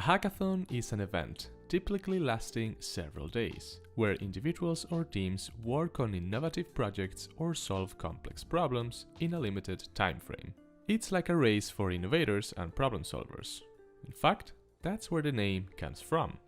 A hackathon is an event, typically lasting several days, where individuals or teams work on innovative projects or solve complex problems in a limited time frame. It's like a race for innovators and problem solvers. In fact, that's where the name comes from,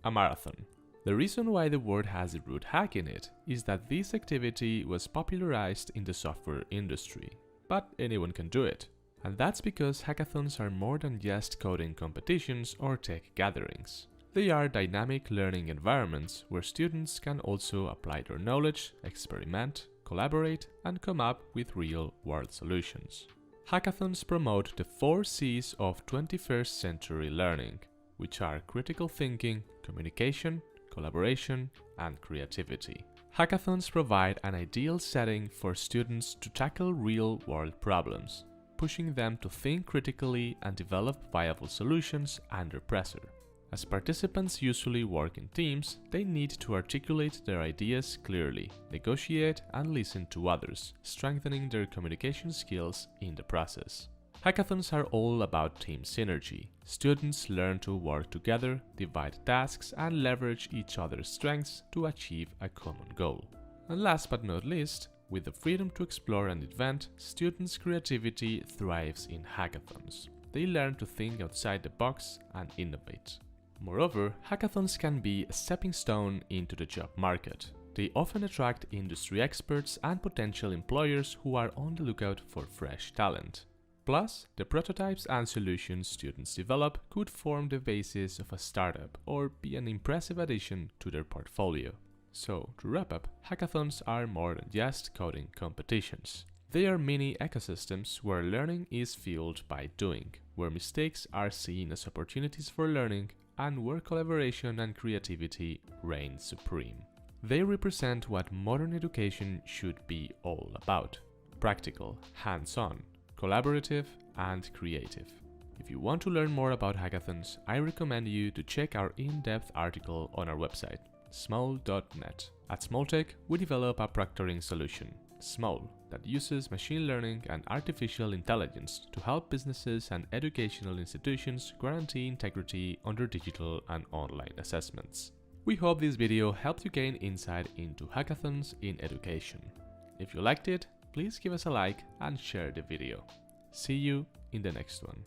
a marathon. The reason why the word has the root hack in it is that this activity was popularized in the software industry, but anyone can do it. And that's because hackathons are more than just coding competitions or tech gatherings. They are dynamic learning environments where students can also apply their knowledge, experiment, collaborate, and come up with real-world solutions. Hackathons promote the 4 C's of 21st century learning, which are critical thinking, communication, collaboration, and creativity. Hackathons provide an ideal setting for students to tackle real-world problems, pushing them to think critically and develop viable solutions under pressure. As participants usually work in teams, they need to articulate their ideas clearly, negotiate, and listen to others, strengthening their communication skills in the process. Hackathons are all about team synergy. Students learn to work together, divide tasks, and leverage each other's strengths to achieve a common goal. And last but not least, with the freedom to explore and invent, students' creativity thrives in hackathons. They learn to think outside the box and innovate. Moreover, hackathons can be a stepping stone into the job market. They often attract industry experts and potential employers who are on the lookout for fresh talent. Plus, the prototypes and solutions students develop could form the basis of a startup or be an impressive addition to their portfolio. So, to wrap up, hackathons are more than just coding competitions. They are mini ecosystems where learning is fueled by doing, where mistakes are seen as opportunities for learning, and where collaboration and creativity reign supreme. They represent what modern education should be all about: practical, hands-on, collaborative, and creative. If you want to learn more about hackathons, I recommend you to check our in-depth article on our website, Smowltech. At Smowltech, we develop a proctoring solution, Smowl, that uses machine learning and artificial intelligence to help businesses and educational institutions guarantee integrity under digital and online assessments. We hope this video helped you gain insight into hackathons in education. If you liked it, please give us a like and share the video. See you in the next one.